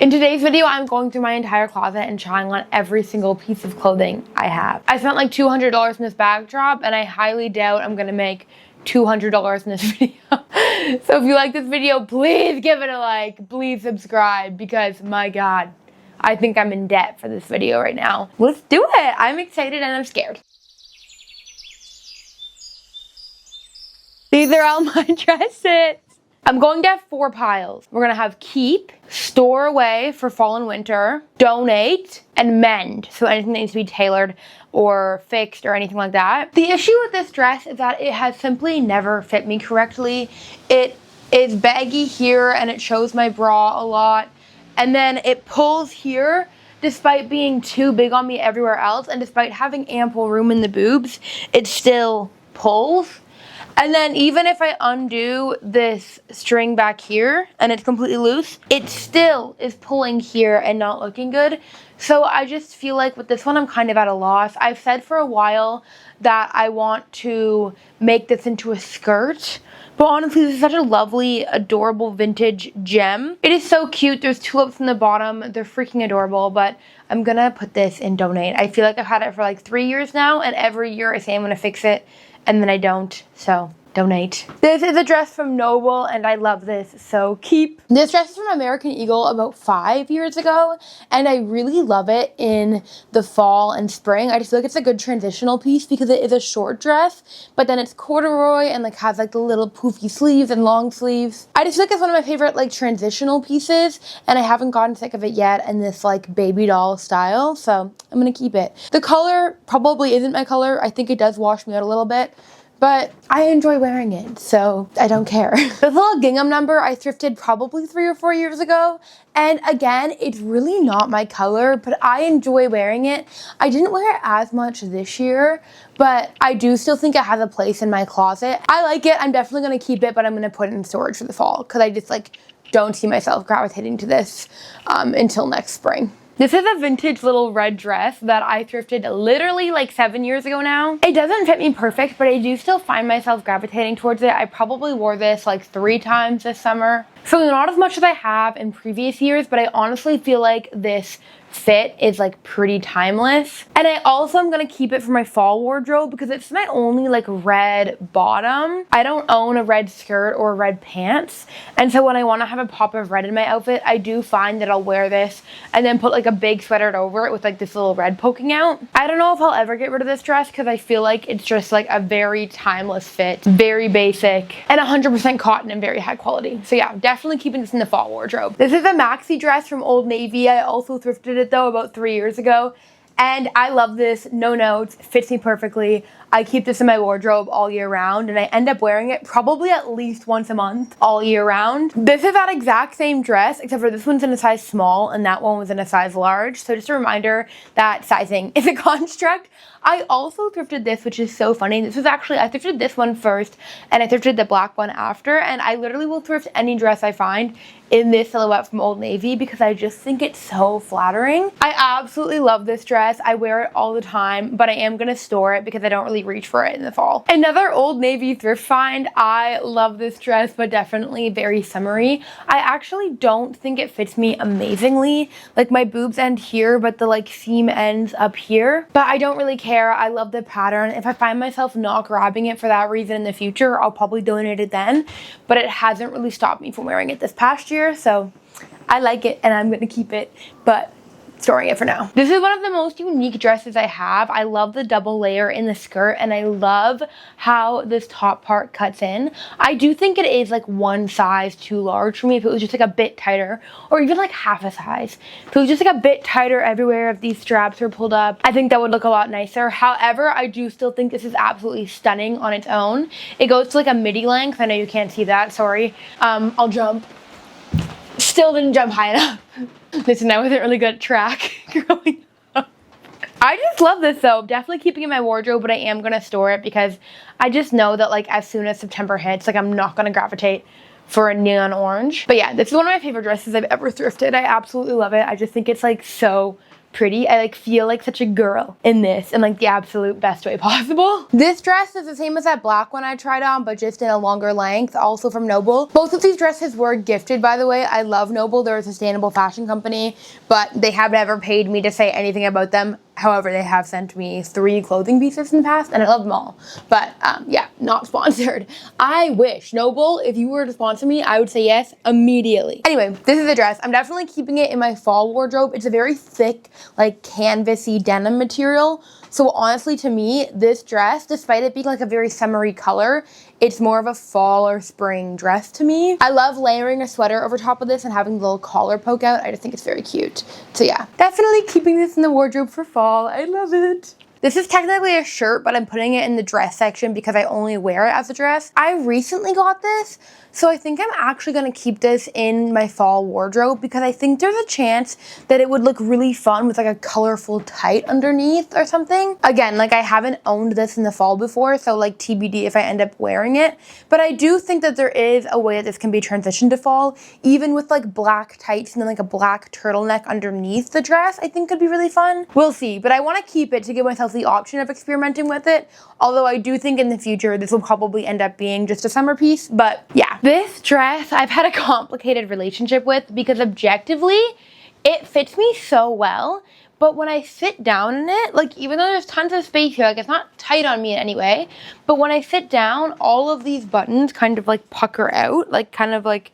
In today's video, I'm going through my entire closet and trying on every single piece of clothing I have. I spent like $200 in this backdrop, and I highly doubt I'm gonna make $200 in this video. So if you like this video, please give it a like, please subscribe, because my God, I think I'm in debt for this video right now. Let's do it. I'm excited and I'm scared. These are all my dresses. I'm going to have 4 piles. We're gonna have keep, store away for fall and winter, donate, and mend. So anything that needs to be tailored or fixed or anything like that. The issue with this dress is that it has simply never fit me correctly. It is baggy here and it shows my bra a lot. And then it pulls here despite being too big on me everywhere else. And despite having ample room in the boobs, it still pulls. And then even if I undo this string back here and it's completely loose, it still is pulling here and not looking good. So I just feel like with this one, I'm kind of at a loss. I've said for a while that I want to make this into a skirt. But honestly, this is such a lovely, adorable vintage gem. It is so cute. There's tulips in the bottom. They're freaking adorable, but I'm gonna put this in donate. I feel like I've had it for like 3 years now, and every year I say I'm gonna fix it, and then I don't, so donate. This is a dress from Noble, and I love this, so keep. This dress is from American Eagle about 5 years ago, and I really love it in the fall and spring. I just feel like it's a good transitional piece because it is a short dress, but then it's corduroy and like has like the little poofy sleeves and long sleeves. I just feel like it's one of my favorite like transitional pieces, and I haven't gotten sick of it yet in this like baby doll style, so I'm gonna keep it. The color probably isn't my color. I think it does wash me out a little bit, but I enjoy wearing it, so I don't care. This little gingham number I thrifted probably 3 or 4 years ago. And again, it's really not my color, but I enjoy wearing it. I didn't wear it as much this year, but I do still think it has a place in my closet. I like it. I'm definitely gonna keep it, but I'm gonna put it in storage for the fall because I just like don't see myself gravitating to this until next spring. This is a vintage little red dress that I thrifted literally like 7 years ago now. It doesn't fit me perfect, but I do still find myself gravitating towards it. I probably wore this like 3 times this summer. So not as much as I have in previous years, but I honestly feel like this fit is like pretty timeless. And I also am gonna keep it for my fall wardrobe because it's my only like red bottom. I don't own a red skirt or red pants, and so when I want to have a pop of red in my outfit, I do find that I'll wear this and then put like a big sweater over it with like this little red poking out. I don't know if I'll ever get rid of this dress because I feel like it's just like a very timeless fit, very basic, and 100% cotton and very high quality. So yeah, definitely keeping this in the fall wardrobe. This is a maxi dress from Old Navy. I also thrifted it though about 3 years ago, and I love this. No notes, fits me perfectly. I keep this in my wardrobe all year round, and I end up wearing it probably at least once a month all year round. This is that exact same dress, except for this one's in a size small and that one was in a size large. So just a reminder that sizing is a construct. I also thrifted this, which is so funny. This was actually, I thrifted this one first and I thrifted the black one after, and I literally will thrift any dress I find in this silhouette from Old Navy because I just think it's so flattering. I absolutely love this dress. I wear it all the time, but I am gonna store it because I don't really reach for it in the fall. Another Old Navy thrift find. I love this dress, but definitely very summery. I actually don't think it fits me amazingly. Like my boobs end here, but the like seam ends up here, but I don't really care. I love the pattern. If I find myself not grabbing it for that reason in the future, I'll probably donate it then, but it hasn't really stopped me from wearing it this past year. So I like it and I'm gonna keep it, but storing it for now. This is one of the most unique dresses I have. I love the double layer in the skirt, and I love how this top part cuts in. I do think it is like one size too large for me. If it was just like a bit tighter, or even like half a size, if it was just like a bit tighter everywhere, if these straps were pulled up, I think that would look a lot nicer. However, I do still think this is absolutely stunning on its own. It goes to like a midi length. I know you can't see that, sorry. I'll jump. Still didn't jump high enough. Listen, I wasn't really good at track growing up. I just love this though. Definitely keeping it in my wardrobe, but I am gonna store it because I just know that like as soon as September hits, like I'm not gonna gravitate for a neon orange. But yeah, this is one of my favorite dresses I've ever thrifted. I absolutely love it. I just think it's like so pretty. I like feel like such a girl in this in like the absolute best way possible. This dress is the same as that black one I tried on, but just in a longer length, also from Noble. Both of these dresses were gifted, by the way. I love Noble. They're a sustainable fashion company, but they have never paid me to say anything about them. However, they have sent me 3 clothing pieces in the past, and I love them all. But yeah, not sponsored. I wish. Noble, if you were to sponsor me, I would say yes immediately. Anyway, this is the dress. I'm definitely keeping it in my fall wardrobe. It's a very thick, like canvasy denim material. So honestly, to me, this dress, despite it being like a very summery color, it's more of a fall or spring dress to me. I love layering a sweater over top of this and having the little collar poke out. I just think it's very cute. So yeah, definitely keeping this in the wardrobe for fall. I love it. This is technically a shirt, but I'm putting it in the dress section because I only wear it as a dress. I recently got this, so I think I'm actually gonna keep this in my fall wardrobe because I think there's a chance that it would look really fun with like a colorful tight underneath or something. Again, like I haven't owned this in the fall before, so like TBD if I end up wearing it. But I do think that there is a way that this can be transitioned to fall, even with like black tights and then like a black turtleneck underneath the dress. I think could be really fun. We'll see, but I wanna keep it to give myself the option of experimenting with it. Although I do think in the future, this will probably end up being just a summer piece, but yeah. This dress I've had a complicated relationship with because objectively, it fits me so well, but when I sit down in it, like even though there's tons of space here, like it's not tight on me in any way, but when I sit down, all of these buttons kind of like pucker out, like kind of like,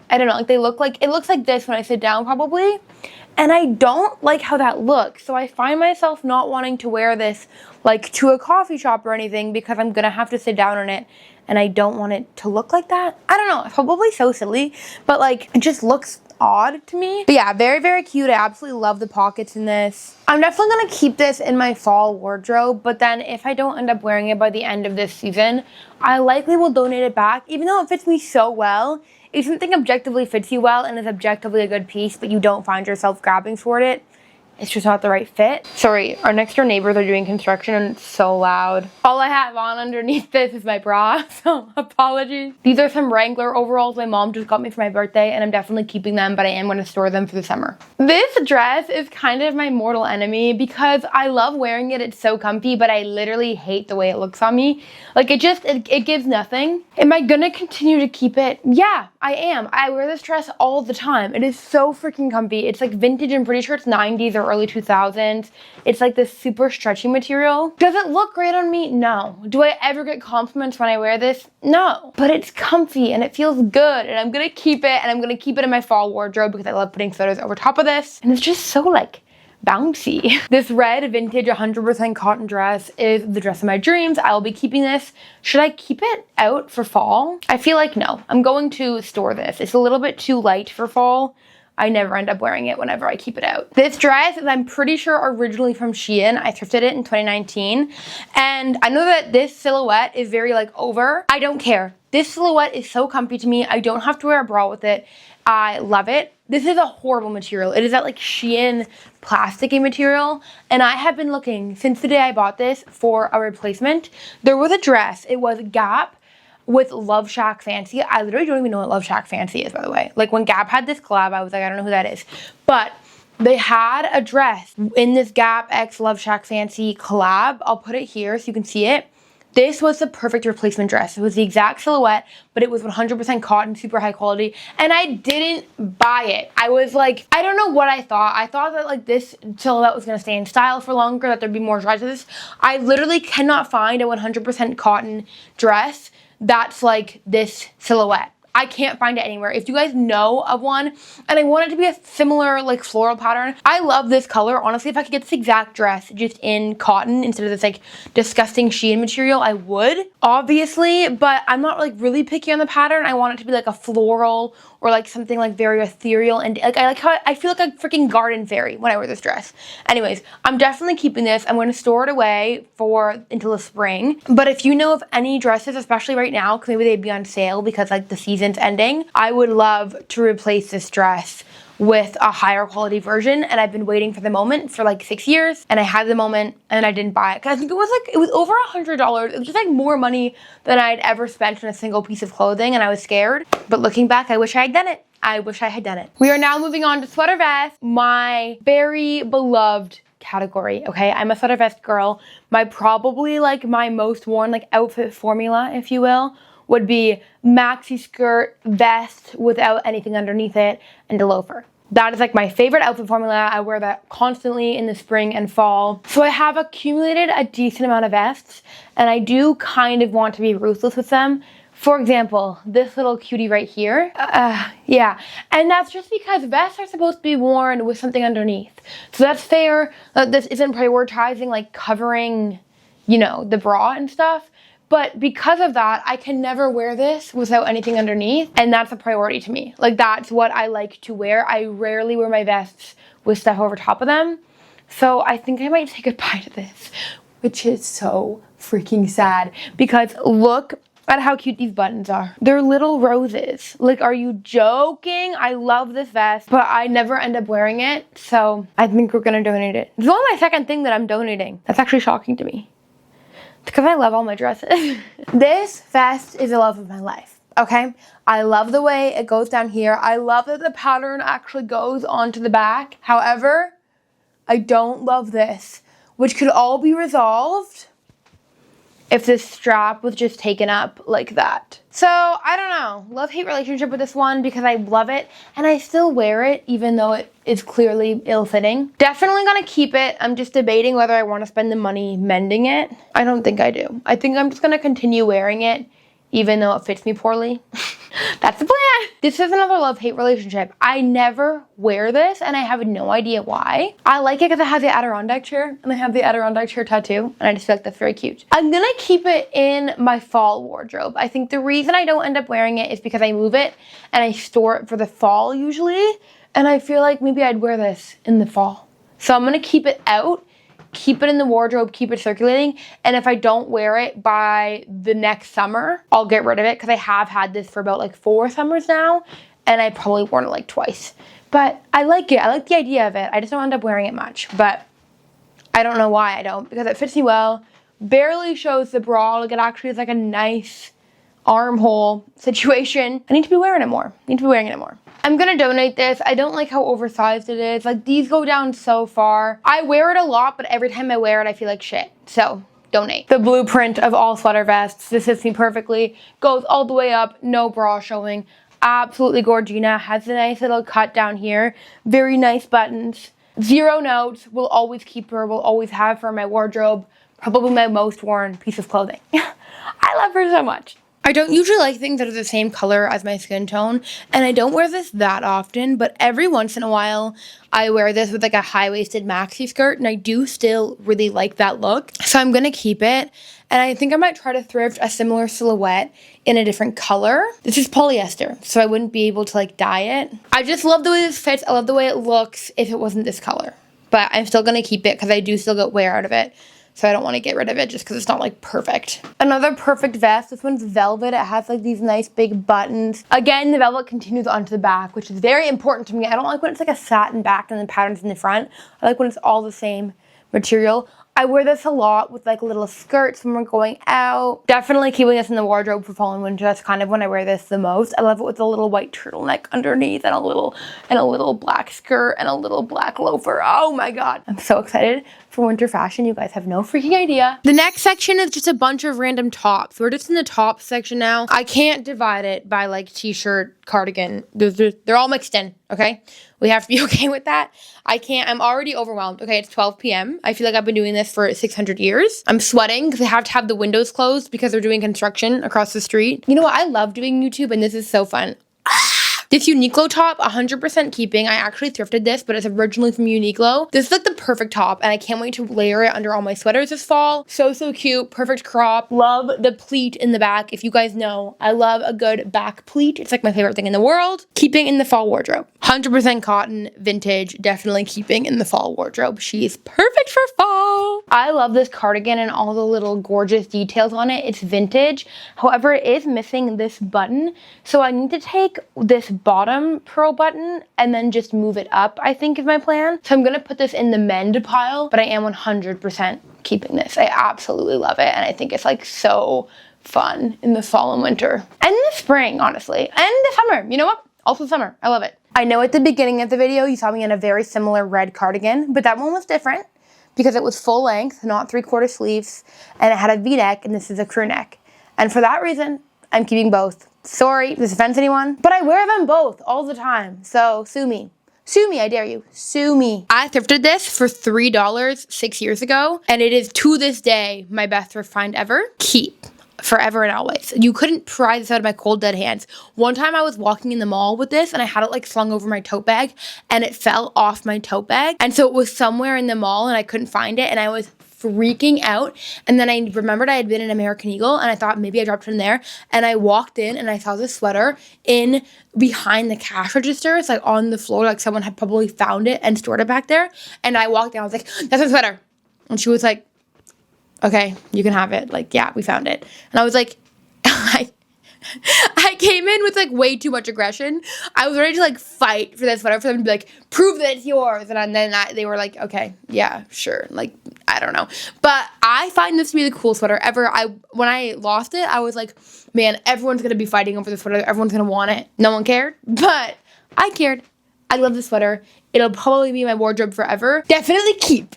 I don't know, like they look like, it looks like this when I sit down probably. And I don't like how that looks. So I find myself not wanting to wear this like to a coffee shop or anything because I'm gonna have to sit down in it and I don't want it to look like that. I don't know, it's probably so silly, but like it just looks odd to me. But yeah, very, very cute. I absolutely love the pockets in this. I'm definitely gonna keep this in my fall wardrobe, but then if I don't end up wearing it by the end of this season, I likely will donate it back, even though it fits me so well. If something objectively fits you well and is objectively a good piece, but you don't find yourself grabbing for it, it's just not the right fit. Sorry, our next door neighbors are doing construction and it's so loud. All I have on underneath this is my bra, so apologies. These are some Wrangler overalls my mom just got me for my birthday and I'm definitely keeping them, but I am gonna store them for the summer. This dress is kind of my mortal enemy because I love wearing it, it's so comfy, but I literally hate the way it looks on me. Like it gives nothing. Am I gonna continue to keep it? Yeah, I am. I wear this dress all the time. It is so freaking comfy. It's like vintage, I'm pretty sure it's 90s or early 2000s. It's like this super stretchy material. Does it look great on me? No. Do I ever get compliments when I wear this? No. But it's comfy and it feels good and I'm gonna keep it and I'm gonna keep it in my fall wardrobe because I love putting photos over top of this. And it's just so like bouncy. This red vintage 100% cotton dress is the dress of my dreams. I will be keeping this. Should I keep it out for fall? I feel like no. I'm going to store this. It's a little bit too light for fall. I never end up wearing it whenever I keep it out. This dress is, I'm pretty sure, originally from Shein. I thrifted it in 2019. And I know that this silhouette is very like over. I don't care. This silhouette is so comfy to me. I don't have to wear a bra with it. I love it. This is a horrible material. It is that like Shein plasticky material. And I have been looking since the day I bought this for a replacement. There was a dress. It was Gap with Love Shack Fancy. I literally don't even know what Love Shack Fancy is, by the way. Like when Gap had this collab, I was like, I don't know who that is. But they had a dress in this Gap x Love Shack Fancy collab. I'll put it here so you can see it. This was the perfect replacement dress. It was the exact silhouette, but it was 100% cotton, super high quality, and I didn't buy it. I was like, I don't know what I thought. I thought that like this silhouette was gonna stay in style for longer, that there'd be more strides to this. I literally cannot find a 100% cotton dress that's like this silhouette. I can't find it anywhere. If you guys know of one, and I want it to be a similar like floral pattern, I love this color. Honestly, if I could get this exact dress just in cotton instead of this like disgusting Shein material, I would, obviously, but I'm not like really picky on the pattern. I want it to be like a floral or like something like very ethereal, and like I like how I feel like a freaking garden fairy when I wear this dress. Anyways, I'm definitely keeping this. I'm going to store it away for until the spring. But if you know of any dresses, especially right now, because maybe they'd be on sale because like the season's ending, I would love to replace this dress with a higher quality version, and I've been waiting for the moment for like 6 years, and I had the moment and I didn't buy it because I think it was over $100. It was just like more money than I'd ever spent on a single piece of clothing, and I was scared. But looking back, I wish I had done it. I wish I had done it. We are now moving on to sweater vest, my very beloved category, okay? I'm a sweater vest girl. Probably like my most worn like outfit formula, if you will, would be maxi skirt, vest without anything underneath it, and a loafer. That is like my favorite outfit formula. I wear that constantly in the spring and fall. So I have accumulated a decent amount of vests, and I do kind of want to be ruthless with them. For example, this little cutie right here. Yeah, and that's just because vests are supposed to be worn with something underneath. So that's fair that this isn't prioritizing like covering, you know, the bra and stuff. But because of that, I can never wear this without anything underneath. And that's a priority to me. Like, that's what I like to wear. I rarely wear my vests with stuff over top of them. So I think I might say goodbye to this, which is so freaking sad. Because look at how cute these buttons are. They're little roses. Like, are you joking? I love this vest, but I never end up wearing it. So I think we're gonna donate it. It's only my second thing that I'm donating. That's actually shocking to me. Because I love all my dresses. This vest is the love of my life, okay? I love the way it goes down here. I love that the pattern actually goes onto the back. However, I don't love this, which could all be resolved if this strap was just taken up like that. So, I don't know. Love-hate relationship with this one because I love it and I still wear it even though it is clearly ill-fitting. Definitely gonna keep it. I'm just debating whether I want to spend the money mending it. I don't think I do. I think I'm just gonna continue wearing it even though it fits me poorly. That's the plan. This is another love-hate relationship. I never wear this and I have no idea why. I like it because it has the Adirondack chair and I have the Adirondack chair tattoo and I just feel like that's very cute. I'm gonna keep it in my fall wardrobe. I think the reason I don't end up wearing it is because I move it and I store it for the fall usually, and I feel like maybe I'd wear this in the fall. So I'm gonna keep it out, keep it in the wardrobe, keep it circulating, and if I don't wear it by the next summer, I'll get rid of it because I have had this for about like 4 summers now, and I probably worn it like twice. But I like it. I like the idea of it. I just don't end up wearing it much, but I don't know why I don't, because it fits me well, barely shows the bra, like it actually is like a nice armhole situation. I need to be wearing it more. I'm gonna donate this. I don't like how oversized it is. Like, these go down so far. I wear it a lot, but every time I wear it, I feel like shit. So, donate. The blueprint of all sweater vests. This fits me perfectly. Goes all the way up, no bra showing. Absolutely gorgina. Has a nice little cut down here. Very nice buttons. 0 notes. Will always keep her. Will always have her in my wardrobe. Probably my most worn piece of clothing. I love her so much. I don't usually like things that are the same color as my skin tone, and I don't wear this that often, but every once in a while, I wear this with like a high-waisted maxi skirt, and I do still really like that look, so I'm gonna keep it, and I think I might try to thrift a similar silhouette in a different color. This is polyester, so I wouldn't be able to like dye it. I just love the way this fits. I love the way it looks if it wasn't this color, but I'm still gonna keep it because I do still get wear out of it. So I don't want to get rid of it just because it's not like perfect. Another perfect vest. This one's velvet. It has like these nice big buttons. Again, the velvet continues onto the back, which is very important to me. I don't like when it's like a satin back and the patterns in the front. I like when it's all the same material. I wear this a lot with like little skirts when we're going out. Definitely keeping this in the wardrobe for fall and winter. That's kind of when I wear this the most. I love it with a little white turtleneck underneath and a little black skirt and a little black loafer. Oh my God. I'm so excited for winter fashion. You guys have no freaking idea. The next section is just a bunch of random tops. We're just in the top section now. I can't divide it by like t-shirt, cardigan. They're all mixed in, okay? We have to be okay with that. I can't. I'm already overwhelmed. Okay, it's 12 p.m. I feel like I've been doing this for 600 years. I'm sweating because I have to have the windows closed because they're doing construction across the street. You know what? I love doing YouTube and this is so fun. This Uniqlo top, 100% keeping. I actually thrifted this, but it's originally from Uniqlo. This is like the perfect top, and I can't wait to layer it under all my sweaters this fall. So, so cute. Perfect crop. Love the pleat in the back. If you guys know, I love a good back pleat. It's like my favorite thing in the world. Keeping in the fall wardrobe. 100% cotton, vintage, definitely keeping in the fall wardrobe. She's perfect for fall. I love this cardigan and all the little gorgeous details on it. It's vintage. However, it is missing this button. So I need to take this bottom pearl button and then just move it up, I think is my plan. So I'm gonna put this in the mend pile, but I am 100% keeping this. I absolutely love it, and I think it's like so fun in the fall and winter. And the spring, honestly. And the summer, you know what? Also summer. I love it. I know at the beginning of the video, you saw me in a very similar red cardigan, but that one was different because it was full length, not 3/4 sleeves, and it had a V-neck, and this is a crew neck. And for that reason, I'm keeping both. Sorry if this offends anyone, but I wear them both all the time, so sue me. Sue me, I dare you. Sue me. I thrifted this for $3 6 years ago, and it is to this day my best thrift find ever. Keep. Forever and always. You couldn't pry this out of my cold dead hands. One time I was walking in the mall with this and I had it like slung over my tote bag and it fell off my tote bag. And so it was somewhere in the mall and I couldn't find it and I was freaking out. And then I remembered I had been in American Eagle and I thought maybe I dropped it in there. And I walked in and I saw this sweater in behind the cash register. It's like on the floor, like someone had probably found it and stored it back there. And I walked in, I was like, that's a sweater. And she was like, okay, you can have it. Like, yeah, we found it. And I was like, I came in with like way too much aggression. I was ready to like fight for this sweater for them to be like, prove that it's yours. And then they were like, okay, yeah, sure. Like, I don't know. But I find this to be the coolest sweater ever. When I lost it, I was like, man, everyone's going to be fighting over this sweater. Everyone's going to want it. No one cared, but I cared. I love this sweater. It'll probably be my wardrobe forever. Definitely keep.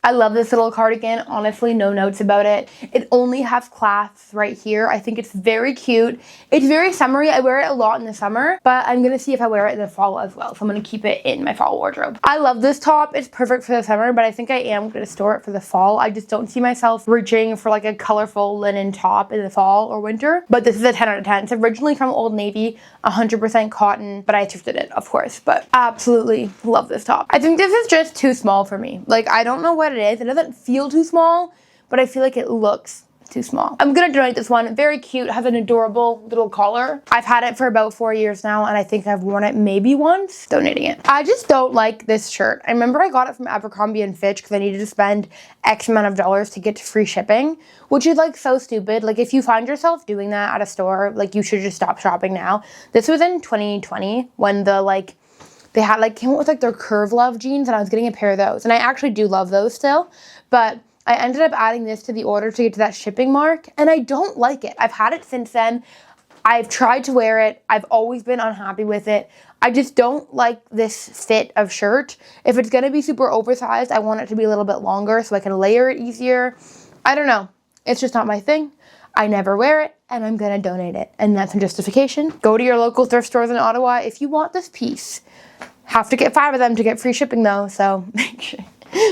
I love this little cardigan. Honestly, no notes about it. It only has clasps right here. I think it's very cute. It's very summery. I wear it a lot in the summer, but I'm gonna see if I wear it in the fall as well. So I'm gonna keep it in my fall wardrobe. I love this top. It's perfect for the summer, but I think I am gonna store it for the fall. I just don't see myself reaching for like a colorful linen top in the fall or winter, but this is a 10 out of 10. It's originally from Old Navy, 100% cotton, but I thrifted it, of course, but absolutely love this top. I think this is just too small for me. Like, I don't know what it is. It doesn't feel too small, but I feel like it looks too small. I'm gonna donate this one. Very cute, has an adorable little collar. I've had it for about 4 years now, and I think I've worn it maybe once. Donating it. I just don't like this shirt. I remember I got it from Abercrombie & Fitch because I needed to spend X amount of dollars to get free shipping, which is like so stupid. Like, if you find yourself doing that at a store, like, you should just stop shopping now. This was in 2020 when they had like came out with like their Curve Love jeans, and I was getting a pair of those, and I actually do love those still, but I ended up adding this to the order to get to that shipping mark, and I don't like it. I've had it since then. I've tried to wear it. I've always been unhappy with it. I just don't like this fit of shirt. If it's gonna be super oversized, I want it to be a little bit longer so I can layer it easier. I don't know. It's just not my thing. I never wear it, and I'm gonna donate it, and that's a justification. Go to your local thrift stores in Ottawa if you want this piece. Have to get 5 of them to get free shipping though, so make sure.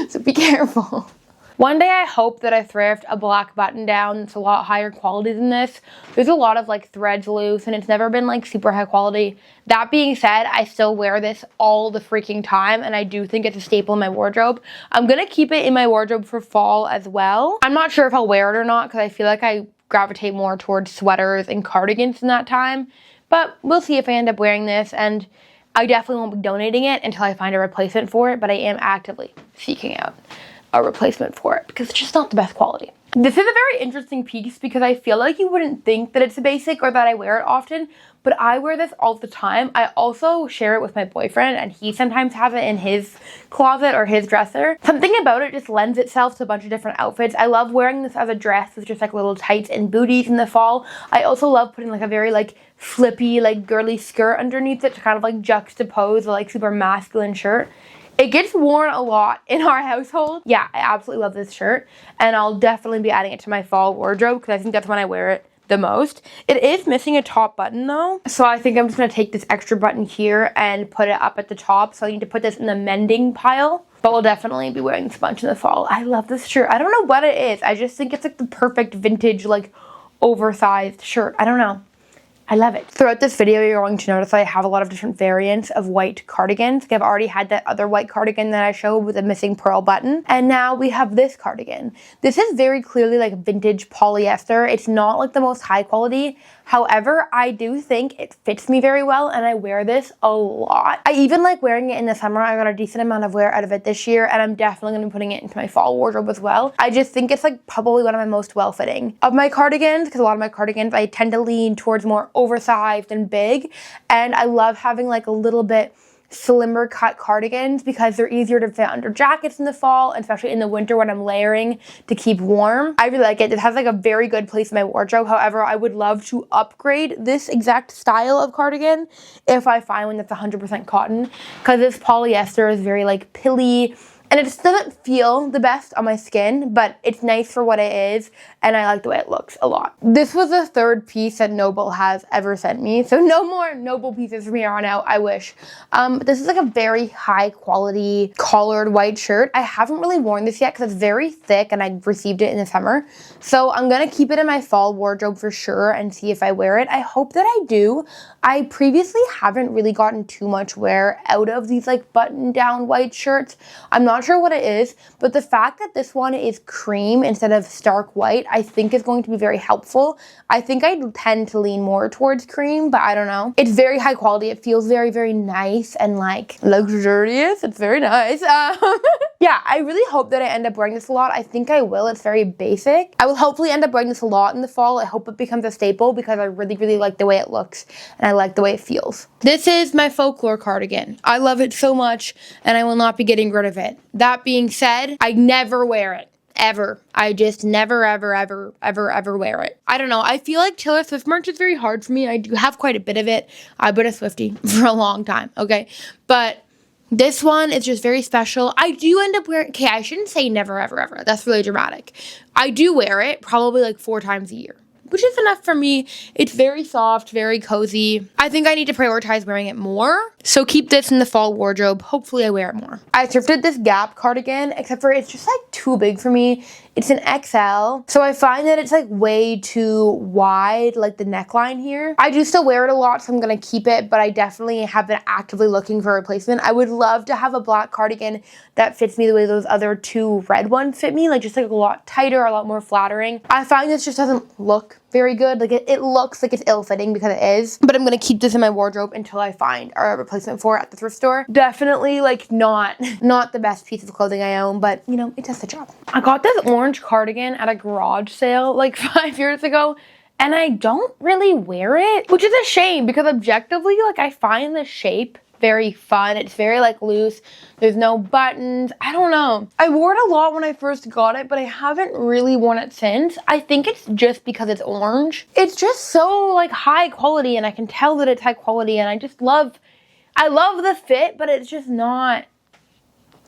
So be careful. One day I hope that I thrift a black button down that's a lot higher quality than this. There's a lot of like threads loose and it's never been like super high quality. That being said, I still wear this all the freaking time and I do think it's a staple in my wardrobe. I'm gonna keep it in my wardrobe for fall as well. I'm not sure if I'll wear it or not because I feel like I gravitate more towards sweaters and cardigans in that time. But we'll see if I end up wearing this, and I definitely won't be donating it until I find a replacement for it, but I am actively seeking out a replacement for it because it's just not the best quality. This is a very interesting piece because I feel like you wouldn't think that it's a basic or that I wear it often, but I wear this all the time. I also share it with my boyfriend and he sometimes has it in his closet or his dresser. Something about it just lends itself to a bunch of different outfits. I love wearing this as a dress with just like little tights and booties in the fall. I also love putting like a very like flippy, like girly skirt underneath it to kind of like juxtapose a like super masculine shirt. It gets worn a lot in our household. Yeah, I absolutely love this shirt, and I'll definitely be adding it to my fall wardrobe because I think that's when I wear it the most. It is missing a top button though, so I think I'm just gonna take this extra button here and put it up at the top, so I need to put this in the mending pile, but we'll definitely be wearing this bunch in the fall. I love this shirt. I don't know what it is. I just think it's like the perfect vintage, like oversized shirt. I don't know. I love it. Throughout this video, you're going to notice I have a lot of different variants of white cardigans. I've already had that other white cardigan that I showed with a missing pearl button. And now we have this cardigan. This is very clearly like vintage polyester. It's not like the most high quality. However, I do think it fits me very well and I wear this a lot. I even like wearing it in the summer. I got a decent amount of wear out of it this year and I'm definitely going to be putting it into my fall wardrobe as well. I just think it's like probably one of my most well-fitting of my cardigans because a lot of my cardigans I tend to lean towards more oversized and big, and I love having like a little bit slimmer cut cardigans because they're easier to fit under jackets in the fall, especially in the winter when I'm layering to keep warm. I really like it. It has like a very good place in my wardrobe. However, I would love to upgrade this exact style of cardigan if I find one that's 100% cotton, because this polyester is very like pilly, and it just doesn't feel the best on my skin, but it's nice for what it is, and I like the way it looks a lot. This was the third piece that Noble has ever sent me, so no more Noble pieces from here on out, I wish. This is like a very high quality collared white shirt. I haven't really worn this yet because it's very thick and I received it in the summer. So I'm gonna keep it in my fall wardrobe for sure and see if I wear it. I hope that I do. I previously haven't really gotten too much wear out of these like button down white shirts. I'm not sure what it is, but the fact that this one is cream instead of stark white, I think is going to be very helpful. I think I tend to lean more towards cream, but I don't know. It's very high quality. It feels very, very nice and like luxurious. It's very nice. Yeah, I really hope that I end up wearing this a lot. I think I will. It's very basic. I will hopefully end up wearing this a lot in the fall. I hope it becomes a staple because I really, really like the way it looks and I like the way it feels. This is my folklore cardigan. I love it so much and I will not be getting rid of it. That being said, I never wear it. Ever. I just never, ever wear it. I don't know. I feel like Taylor Swift merch is very hard for me. I do have quite a bit of it. I've been a Swiftie for a long time, okay? But this one is just very special. I do end up wearing, okay, I shouldn't say never, ever. That's really dramatic. I do wear it probably like 4 times a year, which is enough for me. It's very soft, very cozy. I think I need to prioritize wearing it more. So keep this in the fall wardrobe. Hopefully I wear it more. I thrifted this Gap cardigan, except for it's just like too big for me. It's an XL, so I find that it's like way too wide, like the neckline here. I do still wear it a lot, so I'm gonna keep it, but I definitely have been actively looking for a replacement. I would love to have a black cardigan that fits me the way those other 2 red ones fit me, like just like a lot tighter, a lot more flattering. I find this just doesn't look very good. Like it looks like it's ill-fitting because it is, but I'm gonna keep this in my wardrobe until I find a replacement for it at the thrift store. Definitely like not the best piece of clothing I own, but you know, it does the job. I got this orange cardigan at a garage sale like 5 years ago, and I don't really wear it, which is a shame because objectively, like I find the shape very fun. It's very like loose. There's no buttons. I don't know. I wore it a lot when I first got it, but I haven't really worn it since. I think it's just because it's orange. It's just so like high quality, and I can tell that it's high quality, and I love the fit, but it's just not,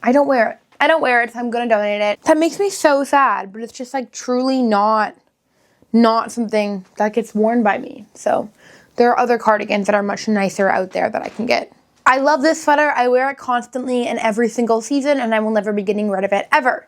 I don't wear it. I don't wear it, so I'm gonna donate it. That makes me so sad, but it's just like truly not something that gets worn by me. So there are other cardigans that are much nicer out there that I can get. I love this sweater. I wear it constantly in every single season, and I will never be getting rid of it ever.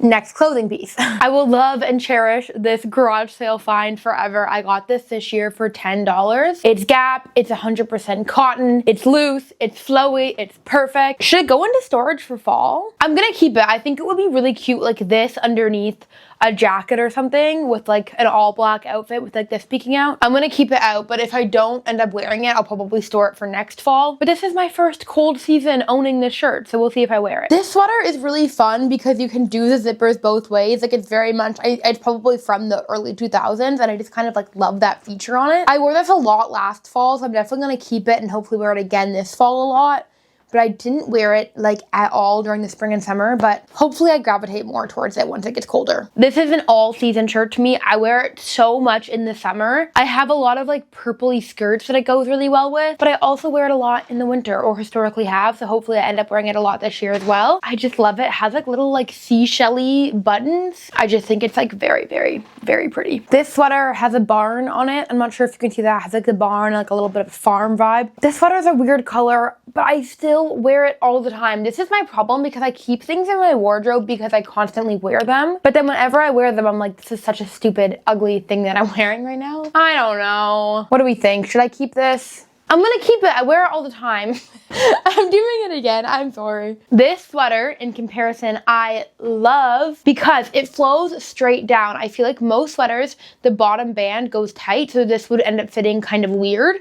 Next clothing piece. I will love and cherish this garage sale find forever. I got this year for $10. It's Gap, it's 100% cotton, it's loose, it's flowy, it's perfect. Should it go into storage for fall? I'm gonna keep it. I think it would be really cute like this underneath a jacket or something with like an all black outfit with like this peeking out. I'm gonna keep it out, but if I don't end up wearing it, I'll probably store it for next fall. But this is my first cold season owning this shirt, so we'll see if I wear it. This sweater is really fun because you can do the zippers both ways. Like it's very much, it's probably from the early 2000s, and I just kind of like love that feature on it. I wore this a lot last fall, so I'm definitely gonna keep it and hopefully wear it again this fall a lot. But I didn't wear it like at all during the spring and summer, but hopefully I gravitate more towards it once it gets colder. This is an all season shirt to me. I wear it so much in the summer. I have a lot of like purpley skirts that it goes really well with, but I also wear it a lot in the winter, or historically have, so hopefully I end up wearing it a lot this year as well. I just love it. It has like little like seashell-y buttons. I just think it's like very, very, very pretty. This sweater has a barn on it. I'm not sure if you can see that. It has like the barn, like a little bit of a farm vibe. This sweater is a weird color, but I still wear it all the time. This is my problem because I keep things in my wardrobe because I constantly wear them. But then whenever I wear them, I'm like, this is such a stupid, ugly thing that I'm wearing right now. I don't know. What do we think? Should I keep this? I'm gonna keep it. I wear it all the time. I'm doing it again. I'm sorry. This sweater, in comparison, I love because it flows straight down. I feel like most sweaters, the bottom band goes tight, so this would end up fitting kind of weird.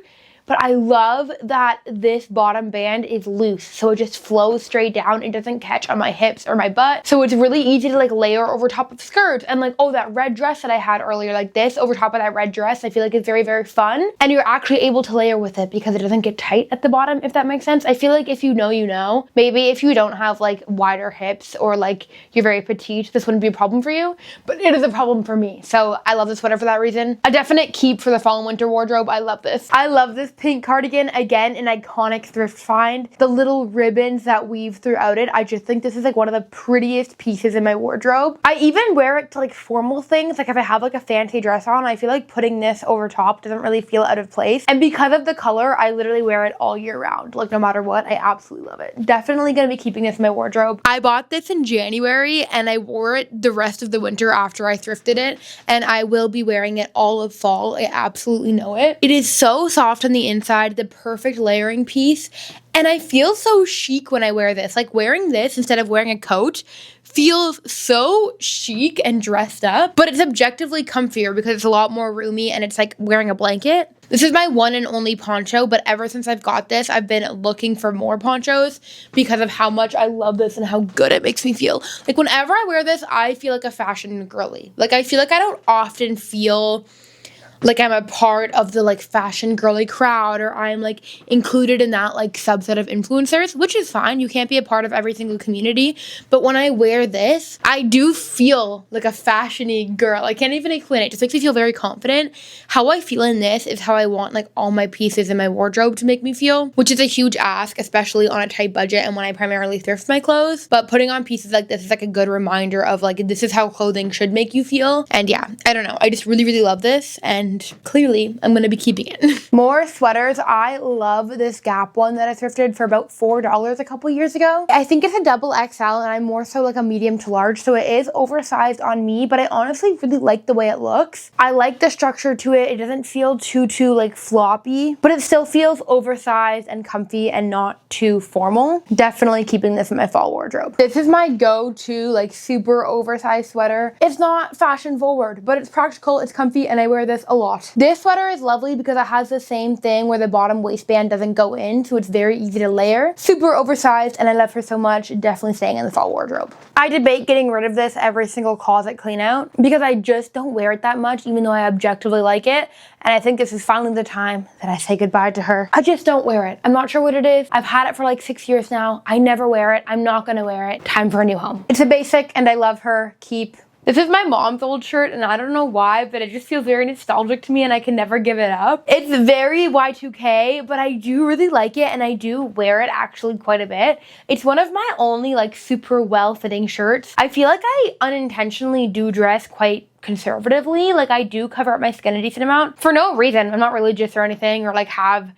but I love that this bottom band is loose, so it just flows straight down. It doesn't catch on my hips or my butt, so it's really easy to like layer over top of skirts. And like, oh, that red dress that I had earlier, like this over top of that red dress, I feel like it's very, very fun, and you're actually able to layer with it because it doesn't get tight at the bottom, if that makes sense. I feel like if you know, you know. Maybe if you don't have like wider hips or like you're very petite, this wouldn't be a problem for you, but it is a problem for me. So I love this sweater for that reason. A definite keep for the fall and winter wardrobe. I love this. I love this pink cardigan. Again, an iconic thrift find. The little ribbons that weave throughout it, I just think this is like one of the prettiest pieces in my wardrobe. I even wear it to like formal things. Like if I have like a fancy dress on, I feel like putting this over top doesn't really feel out of place. And because of the color, I literally wear it all year round. Like no matter what, I absolutely love it. Definitely gonna be keeping this in my wardrobe. I bought this in January and I wore it the rest of the winter after I thrifted it, and I will be wearing it all of fall. I absolutely know it. It is so soft on the inside, the perfect layering piece, and I feel so chic when I wear this. Like wearing this instead of wearing a coat feels so chic and dressed up, but it's objectively comfier because it's a lot more roomy and it's like wearing a blanket. This is my one and only poncho, but ever since I've got this, I've been looking for more ponchos because of how much I love this and how good it makes me feel. Like whenever I wear this, I feel like a fashion girly. Like I feel like I don't often feel like I'm a part of the like fashion girly crowd, or I'm like included in that like subset of influencers, which is fine. You can't be a part of every single community. But when I wear this, I do feel like a fashion-y girl. I can't even explain it. It just makes me feel very confident. How I feel in this is how I want like all my pieces in my wardrobe to make me feel, which is a huge ask, especially on a tight budget and when I primarily thrift my clothes. But putting on pieces like this is like a good reminder of like, this is how clothing should make you feel. And yeah, I don't know. I just really, really love this. And clearly I'm going to be keeping it. More sweaters. I love this Gap one that I thrifted for about $4 a couple years ago. I think it's a double XL and I'm more so like a medium to large, so it is oversized on me, but I honestly really like the way it looks. I like the structure to it. It doesn't feel too like floppy, but it still feels oversized and comfy and not too formal. Definitely keeping this in my fall wardrobe. This is my go-to like super oversized sweater. It's not fashion forward, but it's practical, it's comfy, and I wear this a lot. This sweater is lovely because it has the same thing where the bottom waistband doesn't go in, so it's very easy to layer. Super oversized, and I love her so much. Definitely staying in the fall wardrobe. I debate getting rid of this every single closet clean out because I just don't wear it that much, even though I objectively like it. And I think this is finally the time that I say goodbye to her. I just don't wear it. I'm not sure what it is. I've had it for like 6 years now. I never wear it. I'm not gonna wear it. Time for a new home. It's a basic and I love her. Keep. This is my mom's old shirt and I don't know why, but it just feels very nostalgic to me and I can never give it up. It's very Y2K, but I do really like it and I do wear it actually quite a bit. It's one of my only like super well-fitting shirts. I feel like I unintentionally do dress quite conservatively. Like I do cover up my skin a decent amount for no reason. I'm not religious or anything or like have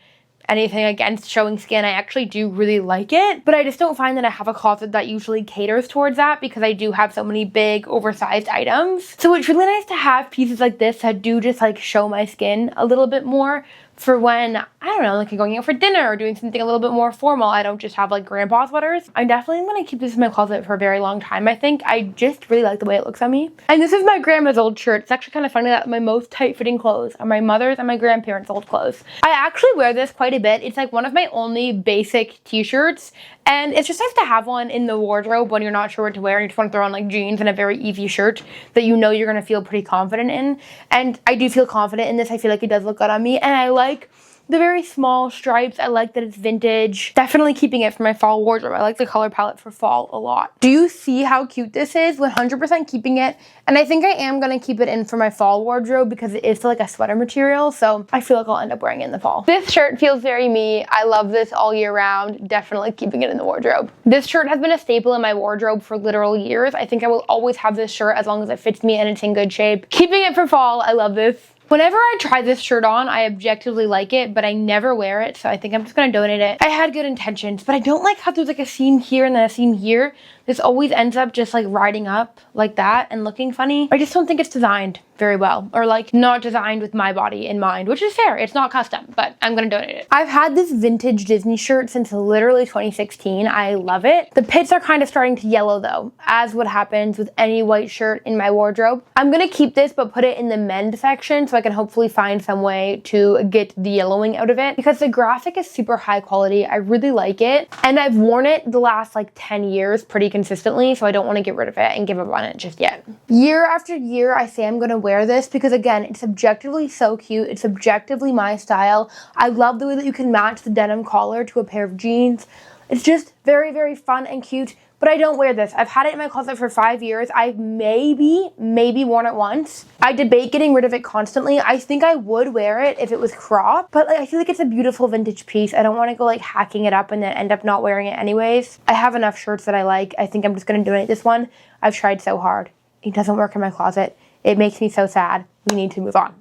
anything against showing skin. I actually do really like it, but I just don't find that I have a closet that usually caters towards that because I do have so many big oversized items. So it's really nice to have pieces like this that do just like show my skin a little bit more for when, I don't know, like going out for dinner or doing something a little bit more formal. I don't just have like grandpa sweaters. I definitely want to keep this in my closet for a very long time, I think. I just really like the way it looks on me. And this is my grandma's old shirt. It's actually kind of funny that my most tight-fitting clothes are my mother's and my grandparents' old clothes. I actually wear this quite a bit. It's like one of my only basic t-shirts. And it's just nice to have one in the wardrobe when you're not sure what to wear and you just want to throw on like jeans and a very easy shirt that you know you're going to feel pretty confident in. And I do feel confident in this. I feel like it does look good on me. And I like the very small stripes. I like that it's vintage. Definitely keeping it for my fall wardrobe. I like the color palette for fall a lot. Do you see how cute this is? 100% keeping it. And I think I am going to keep it in for my fall wardrobe because it is like a sweater material. So I feel like I'll end up wearing it in the fall. This shirt feels very me. I love this all year round. Definitely keeping it in the wardrobe. This shirt has been a staple in my wardrobe for literal years. I think I will always have this shirt as long as it fits me and it's in good shape. Keeping it for fall. I love this. Whenever I try this shirt on, I objectively like it, but I never wear it, so I think I'm just gonna donate it. I had good intentions, but I don't like how there's like a seam here and then a seam here. This always ends up just like riding up like that and looking funny. I just don't think it's designed very well, or like not designed with my body in mind, which is fair. It's not custom, but I'm gonna donate it. I've had this vintage Disney shirt since literally 2016. I love it. The pits are kind of starting to yellow though, as what happens with any white shirt in my wardrobe. I'm gonna keep this, but put it in the mend section so I can hopefully find some way to get the yellowing out of it, because the graphic is super high quality. I really like it, and I've worn it the last like 10 years pretty consistently, so I don't want to get rid of it and give up on it just yet. Year after year, I say I'm gonna wear this because again, it's objectively so cute. It's objectively my style. I love the way that you can match the denim collar to a pair of jeans. It's just very, very fun and cute, but I don't wear this. I've had it in my closet for 5 years. I've maybe worn it once. I debate getting rid of it constantly. I think I would wear it if it was cropped, but like, I feel like it's a beautiful vintage piece. I don't want to go like hacking it up and then end up not wearing it anyways. I have enough shirts that I like. I think I'm just gonna donate this one. I've tried so hard. It doesn't work in my closet. It makes me so sad. We need to move on.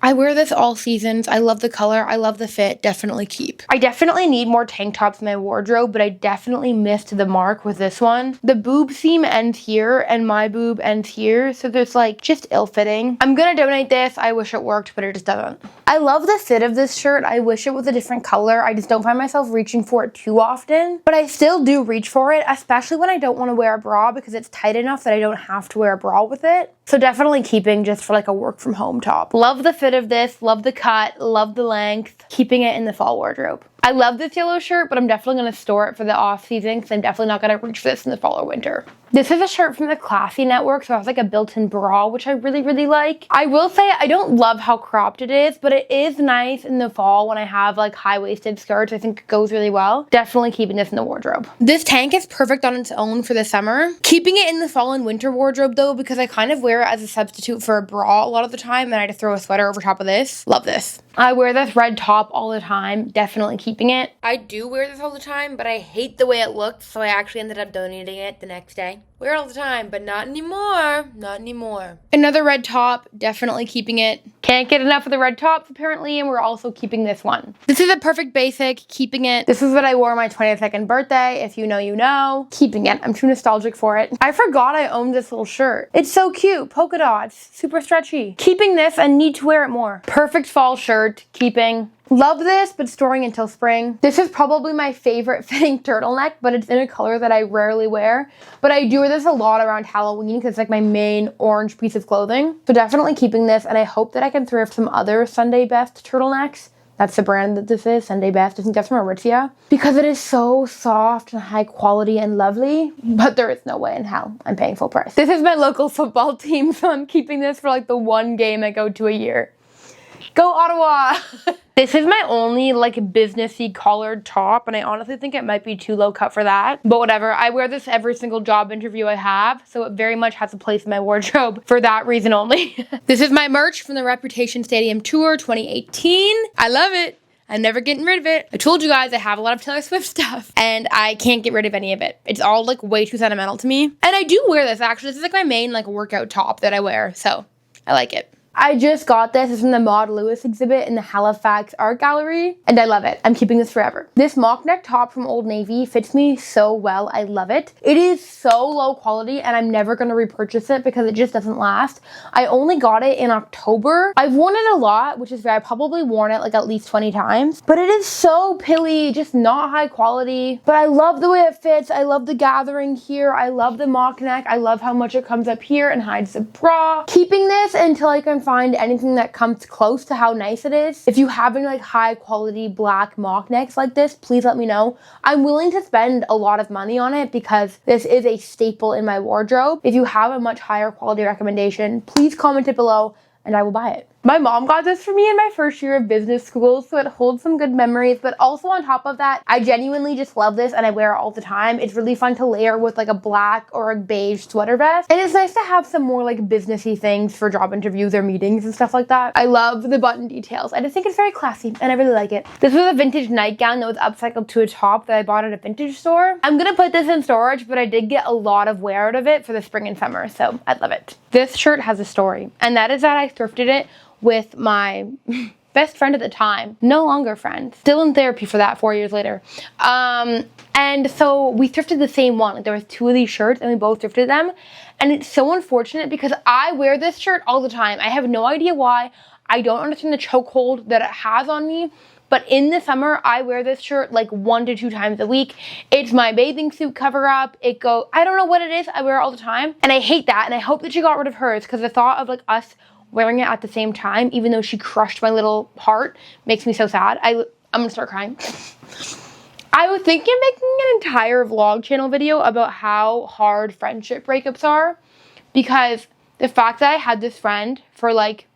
I wear this all seasons. I love the color. I love the fit. Definitely keep. I definitely need more tank tops in my wardrobe, but I definitely missed the mark with this one. The boob seam ends here and my boob ends here, so there's like just ill-fitting. I'm gonna donate this. I wish it worked, but it just doesn't. I love the fit of this shirt. I wish it was a different color. I just don't find myself reaching for it too often, but I still do reach for it, especially when I don't want to wear a bra because it's tight enough that I don't have to wear a bra with it. So definitely keeping just for like a work from home top. Love the fit of this, love the cut, love the length, keeping it in the fall wardrobe. I love this yellow shirt, but I'm definitely going to store it for the off season because I'm definitely not going to reach for this in the fall or winter. This is a shirt from the Classy Network, so it has like a built-in bra, which I really, really like. I will say I don't love how cropped it is, but it is nice in the fall when I have like high-waisted skirts. I think it goes really well. Definitely keeping this in the wardrobe. This tank is perfect on its own for the summer. Keeping it in the fall and winter wardrobe though, because I kind of wear it as a substitute for a bra a lot of the time, and I just throw a sweater over top of this. Love this. I wear this red top all the time. Definitely keeping it. I do wear this all the time, but I hate the way it looked, so I actually ended up donating it the next day. Wear it all the time, but not anymore. Not anymore. Another red top, definitely keeping it. Can't get enough of the red tops apparently, and we're also keeping this one. This is a perfect basic, keeping it. This is what I wore on my 22nd birthday. If you know, you know. Keeping it. I'm too nostalgic for it. I forgot I owned this little shirt. It's so cute. Polka dots. Super stretchy. Keeping this and need to wear it more. Perfect fall shirt. Keeping. Love this, but storing until spring. This is probably my favorite fitting turtleneck, but it's in a color that I rarely wear. But I do wear this a lot around Halloween because it's like my main orange piece of clothing. So definitely keeping this, and I hope that I can thrift some other Sunday Best turtlenecks. That's the brand that this is, Sunday Best. I think that's from Aritzia. Because it is so soft and high quality and lovely, but there is no way in hell I'm paying full price. This is my local football team, so I'm keeping this for like the one game I go to a year. Go Ottawa! This is my only like businessy collared top, and I honestly think it might be too low cut for that. But whatever, I wear this every single job interview I have, so it very much has a place in my wardrobe for that reason only. This is my merch from the Reputation Stadium Tour 2018. I love it. I'm never getting rid of it. I told you guys I have a lot of Taylor Swift stuff, and I can't get rid of any of it. It's all like way too sentimental to me. And I do wear this actually. This is like my main like workout top that I wear, so I like it. I just got this. It's from the Maud Lewis exhibit in the Halifax Art Gallery, and I love it. I'm keeping this forever. This mock neck top from Old Navy fits me so well. I love it. It is so low quality, and I'm never going to repurchase it because it just doesn't last. I only got it in October. I've worn it a lot, which is fair. I probably worn it like at least 20 times, but it is so pilly, just not high quality. But I love the way it fits. I love the gathering here. I love the mock neck. I love how much it comes up here and hides the bra. Keeping this until I can find anything that comes close to how nice it is. If you have any like high quality black mock necks like this, please let me know. I'm willing to spend a lot of money on it because this is a staple in my wardrobe. If you have a much higher quality recommendation, please comment it below and I will buy it. My mom got this for me in my first year of business school, so it holds some good memories, but also on top of that, I genuinely just love this and I wear it all the time. It's really fun to layer with like a black or a beige sweater vest, and it's nice to have some more like businessy things for job interviews or meetings and stuff like that. I love the button details. I just think it's very classy and I really like it. This was a vintage nightgown that was upcycled to a top that I bought at a vintage store. I'm gonna put this in storage, but I did get a lot of wear out of it for the spring and summer, so I love it. This shirt has a story, and that is that I thrifted it with my best friend at the time, no longer friends. Still in therapy for that 4 years later. And so we thrifted the same one. Like there was 2 of these shirts and we both thrifted them. And it's so unfortunate because I wear this shirt all the time. I have no idea why. I don't understand the chokehold that it has on me. But in the summer, I wear this shirt like 1 to 2 times a week. It's my bathing suit cover up. I don't know what it is. I wear it all the time. And I hate that. And I hope that she got rid of hers because the thought of like us wearing it at the same time, even though she crushed my little heart, makes me so sad. I'm gonna start crying. I was thinking of making an entire vlog channel video about how hard friendship breakups are, because the fact that I had this friend for like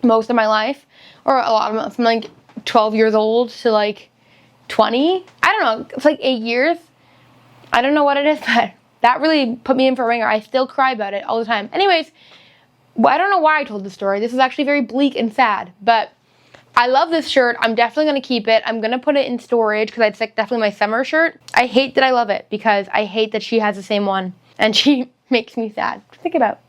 most of my life, or a lot of them, from like 12 years old to like 20, I don't know, it's like 8 years. I don't know what it is, but that really put me in for a ringer. I still cry about it all the time. Anyways, I don't know why I told this story. This is actually very bleak and sad, but I love this shirt. I'm definitely going to keep it. I'm going to put it in storage because it's like definitely my summer shirt. I hate that I love it because I hate that she has the same one and she makes me sad to think about.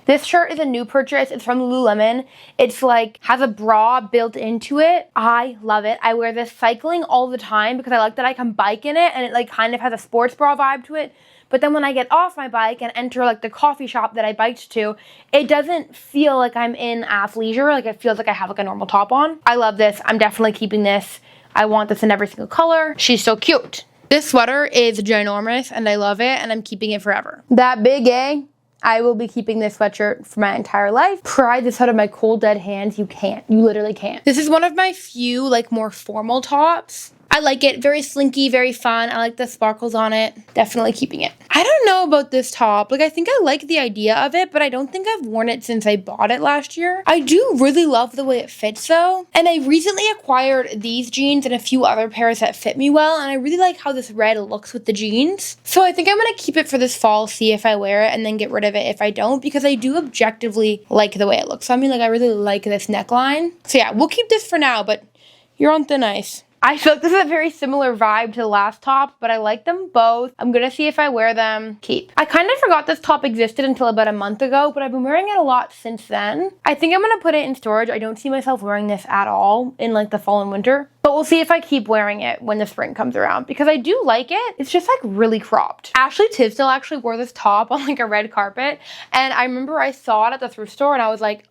This shirt is a new purchase. It's from Lululemon. It's like, has a bra built into it. I love it. I wear this cycling all the time because I like that I can bike in it and it like kind of has a sports bra vibe to it. But then when I get off my bike and enter like the coffee shop that I biked to, it doesn't feel like I'm in athleisure. Like it feels like I have like a normal top on. I love this. I'm definitely keeping this. I want this in every single color. She's so cute. This sweater is ginormous and I love it and I'm keeping it forever. That big A. I will be keeping this sweatshirt for my entire life. Pry this out of my cold dead hands. You can't. You literally can't. This is one of my few like more formal tops. I like it. Very slinky, very fun. I like the sparkles on it. Definitely keeping it. I don't know about this top. Like, I think I like the idea of it, but I don't think I've worn it since I bought it last year. I do really love the way it fits, though. And I recently acquired these jeans and a few other pairs that fit me well, and I really like how this red looks with the jeans. So I think I'm going to keep it for this fall, see if I wear it, and then get rid of it if I don't, because I do objectively like the way it looks. So I mean, like, I really like this neckline. So yeah, we'll keep this for now, but you're on thin ice. I feel like this is a very similar vibe to the last top, but I like them both. I'm gonna see if I wear them. Keep. I kind of forgot this top existed until about a month ago, but I've been wearing it a lot since then. I think I'm gonna put it in storage. I don't see myself wearing this at all in like the fall and winter, but we'll see if I keep wearing it when the spring comes around because I do like it. It's just like really cropped. Ashley Tisdale actually wore this top on like a red carpet, and I remember I saw it at the thrift store and I was like,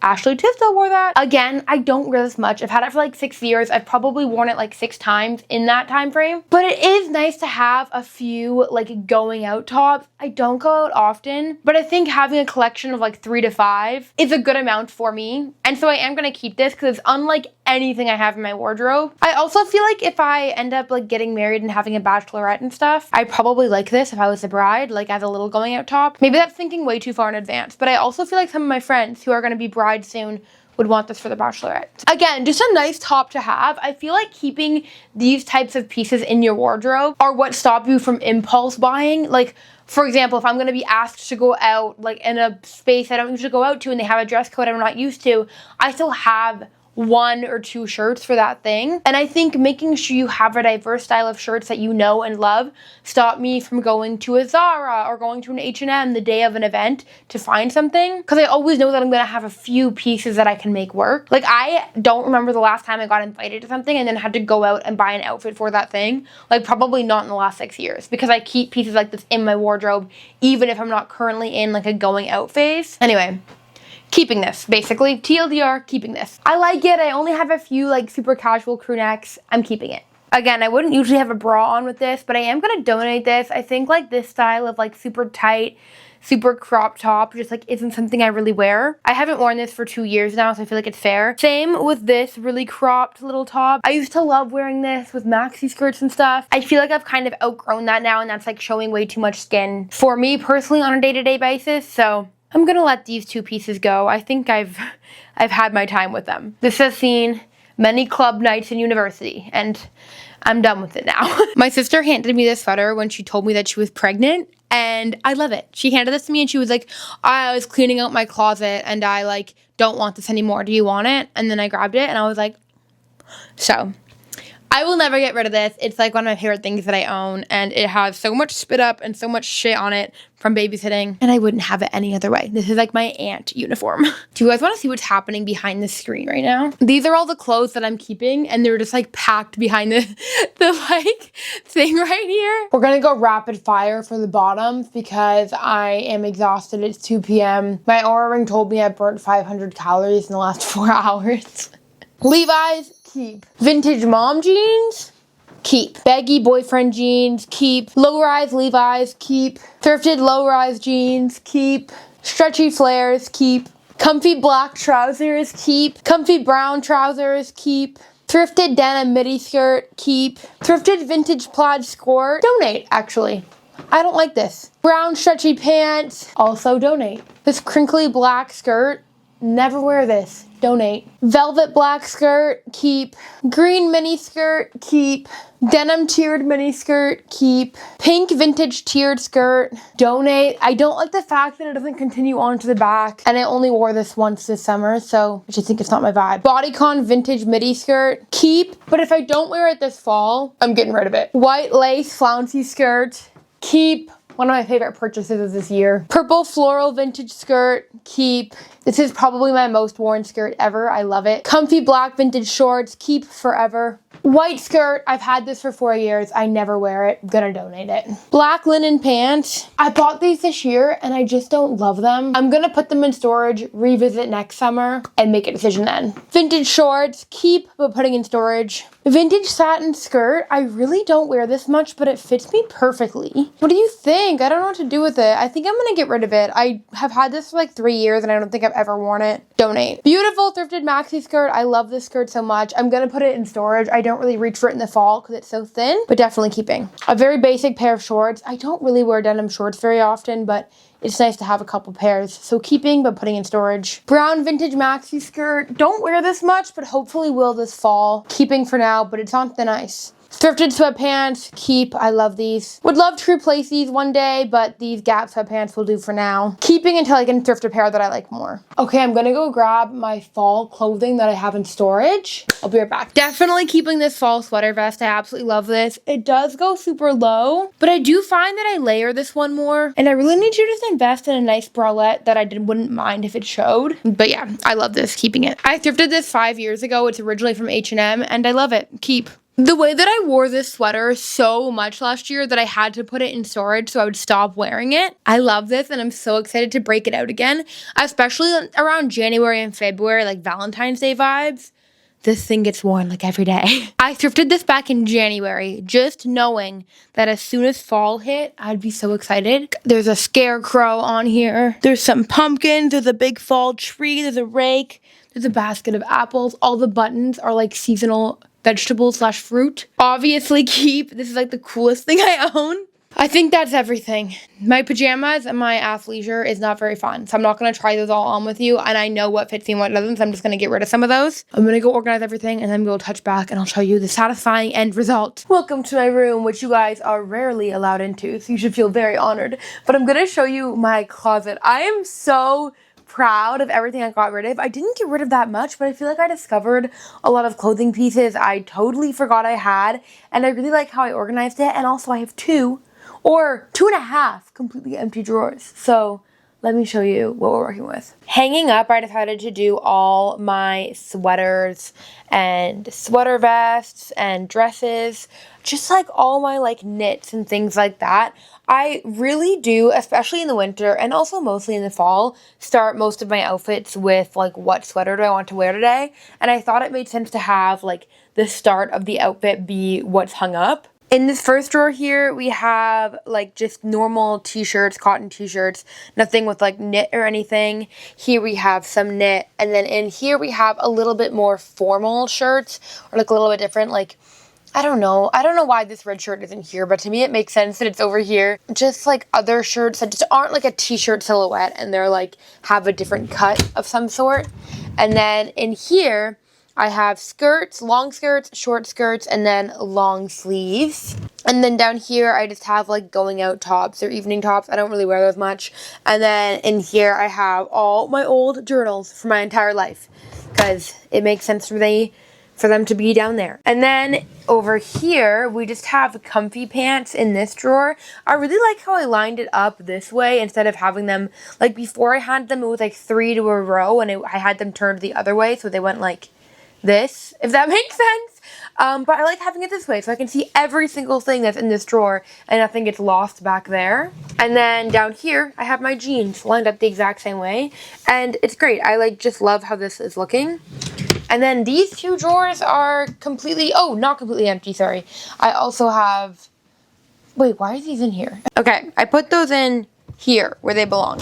Ashley Tisdale wore that. Again, I don't wear this much. I've had it for like 6 years. I've probably worn it like 6 times in that time frame. But it is nice to have a few like going out tops. I don't go out often, but I think having a collection of like 3 to 5 is a good amount for me. And so I am gonna keep this because it's unlike anything I have in my wardrobe. I also feel like if I end up like getting married and having a bachelorette and stuff, I'd probably like this if I was a bride, like as a little going out top. Maybe that's thinking way too far in advance, but I also feel like some of my friends who are gonna be brides soon would want this for the bachelorette. Again, just a nice top to have. I feel like keeping these types of pieces in your wardrobe are what stop you from impulse buying. Like, for example, if I'm going to be asked to go out like in a space I don't usually go out to and they have a dress code I'm not used to, I still have 1 or 2 shirts for that thing. And I think making sure you have a diverse style of shirts that you know and love stop me from going to a Zara or going to an H&M the day of an event to find something, because I always know that I'm going to have a few pieces that I can make work. Like, I don't remember the last time I got invited to something and then had to go out and buy an outfit for that thing. Like, probably not in the last 6 years, because I keep pieces like this in my wardrobe even if I'm not currently in like a going out phase. Anyway, keeping this, basically. TLDR, keeping this. I like it. I only have a few like super casual crew necks. I'm keeping it. Again, I wouldn't usually have a bra on with this, but I am going to donate this. I think like this style of like super tight, super crop top just like isn't something I really wear. I haven't worn this for 2 years now, so I feel like it's fair. Same with this really cropped little top. I used to love wearing this with maxi skirts and stuff. I feel like I've kind of outgrown that now, and that's like showing way too much skin for me personally on a day-to-day basis, so I'm gonna let these 2 pieces go. I think I've had my time with them. This has seen many club nights in university, and I'm done with it now. My sister handed me this sweater when she told me that she was pregnant, and I love it. She handed this to me and she was like, I was cleaning out my closet and I like don't want this anymore. Do you want it? And then I grabbed it and I was like, so I will never get rid of this. It's like one of my favorite things that I own, and it has so much spit up and so much shit on it from babysitting, and I wouldn't have it any other way. This is like my aunt uniform. Do you guys want to see what's happening behind the screen right now? These are all the clothes that I'm keeping, and they're just like packed behind the like thing right here. We're gonna go rapid fire for the bottoms because I am exhausted. It's 2 p.m. My Oura ring told me I burnt 500 calories in the last 4 hours. Levi's, keep. Vintage mom jeans, keep. Baggy boyfriend jeans, keep. Low-rise Levi's, keep. Thrifted low-rise jeans, keep. Stretchy flares, keep. Comfy black trousers, keep. Comfy brown trousers, keep. Thrifted denim midi skirt, keep. Thrifted vintage plaid skirt, donate, actually. I don't like this. Brown stretchy pants, also donate. This crinkly black skirt, never wear this. Donate. Velvet black skirt, keep. Green mini skirt, keep. Denim tiered mini skirt, keep. Pink vintage tiered skirt, donate. I don't like the fact that it doesn't continue on to the back, and I only wore this once this summer, so I just think it's not my vibe. Bodycon vintage midi skirt, keep. But if I don't wear it this fall, I'm getting rid of it. White lace flouncy skirt, keep. One of my favorite purchases of this year. Purple floral vintage skirt, keep. This is probably my most worn skirt ever. I love it. Comfy black vintage shorts, keep forever. White skirt, I've had this for 4 years. I never wear it. Gonna donate it. Black linen pants. I bought these this year and I just don't love them. I'm gonna put them in storage, revisit next summer, and make a decision then. Vintage shorts, keep, but putting in storage. Vintage satin skirt. I really don't wear this much, but it fits me perfectly. What do you think? I don't know what to do with it. I think I'm gonna get rid of it. I have had this for like 3 years and I don't think I've ever worn it. Donate. Beautiful thrifted maxi skirt. I love this skirt so much. I'm gonna put it in storage. I don't really reach for it in the fall because it's so thin, but definitely keeping. A very basic pair of shorts. I don't really wear denim shorts very often, but it's nice to have a couple pairs. So keeping, but putting in storage. Brown vintage maxi skirt. Don't wear this much, but hopefully will this fall. Keeping for now, but it's on thin ice. Thrifted sweatpants, keep. I love these. Would love to replace these one day, but these Gap sweatpants will do for now. Keeping until I can thrift a pair that I like more. Okay, I'm gonna go grab my fall clothing that I have in storage. I'll be right back. Definitely keeping this fall sweater vest. I absolutely love this. It does go super low, but I do find that I layer this one more, and I really need you to just invest in a nice bralette that I wouldn't mind if it showed. But yeah, I love this, keeping it. I thrifted this 5 years ago. It's originally from H&M, and I love it. Keep. The way that I wore this sweater so much last year that I had to put it in storage so I would stop wearing it. I love this and I'm so excited to break it out again, especially around January and February, like Valentine's Day vibes. This thing gets worn like every day. I thrifted this back in January, just knowing that as soon as fall hit, I'd be so excited. There's a scarecrow on here. There's some pumpkins. There's a big fall tree. There's a rake. There's a basket of apples. All the buttons are like seasonal vegetables / fruit. Obviously keep. This is like the coolest thing I own. I think that's everything. My pajamas and my athleisure is not very fun, so I'm not going to try those all on with you, and I know what fits me and what doesn't, so I'm just going to get rid of some of those. I'm going to go organize everything, and then we'll touch back, and I'll show you the satisfying end result. Welcome to my room, which you guys are rarely allowed into, so you should feel very honored, but I'm going to show you my closet. I am so proud of everything I got rid of. I didn't get rid of that much, but I feel like I discovered a lot of clothing pieces I totally forgot I had, and I really like how I organized it, and also I have 2 or 2.5 completely empty drawers. So let me show you what we're working with. Hanging up, I decided to do all my sweaters and sweater vests and dresses, just like all my like knits and things like that. I really do, especially in the winter and also mostly in the fall, start most of my outfits with like what sweater do I want to wear today. And I thought it made sense to have like the start of the outfit be what's hung up. In this first drawer here, we have like just normal t-shirts, cotton t-shirts, nothing with like knit or anything. Here we have some knit, and then in here we have a little bit more formal shirts, or like a little bit different, like, I don't know why this red shirt isn't here, but to me it makes sense that it's over here. Just like other shirts that just aren't like a t-shirt silhouette, and they're like have a different cut of some sort. And then in here, I have skirts, long skirts, short skirts, and then long sleeves. And then down here, I just have like going out tops or evening tops. I don't really wear those much. And then in here, I have all my old journals for my entire life, because it makes sense for them to be down there. And then over here, we just have comfy pants in this drawer. I really like how I lined it up this way instead of having them, like before I had them, it was like 3 to a row and I had them turned the other way. So they went like this, if that makes sense. But I like having it this way so I can see every single thing that's in this drawer and nothing gets lost back there. And then down here, I have my jeans lined up the exact same way. And it's great. I like just love how this is looking. And then these 2 drawers are completely, oh, not completely empty, sorry. I also have, wait, why are these in here? Okay, I put those in here where they belong.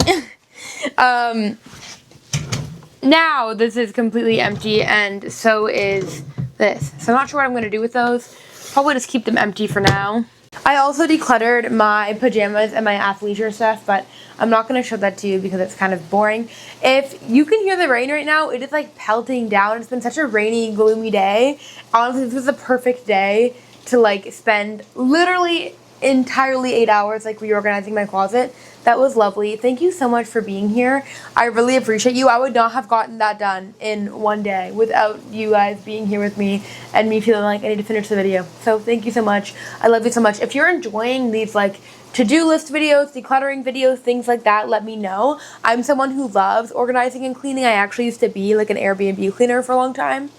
Now this is completely empty and so is this. So I'm not sure what I'm going to do with those. Probably just keep them empty for now. I also decluttered my pajamas and my athleisure stuff, but I'm not going to show that to you because it's kind of boring. If you can hear the rain right now, it is like pelting down. It's been such a rainy, gloomy day. Honestly, this was the perfect day to like spend literally entirely 8 hours like reorganizing my closet. That was lovely. Thank you so much for being here. I really appreciate you. I would not have gotten that done in one day without you guys being here with me and me feeling like I need to finish the video. So thank you so much. I love you so much. If you're enjoying these like to-do list videos, decluttering videos, things like that, let me know. I'm someone who loves organizing and cleaning. I actually used to be like an Airbnb cleaner for a long time.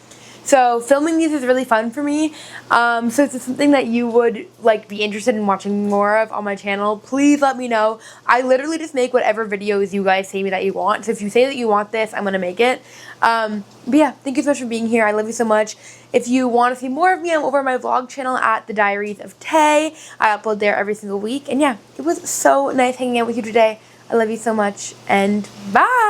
So filming these is really fun for me. So if it's something that you would like be interested in watching more of on my channel, please let me know. I literally just make whatever videos you guys say me that you want. So if you say that you want this, I'm going to make it. But yeah, thank you so much for being here. I love you so much. If you want to see more of me, I'm over my vlog channel at the Diaries of Tay. I upload there every single week. And yeah, it was so nice hanging out with you today. I love you so much and bye!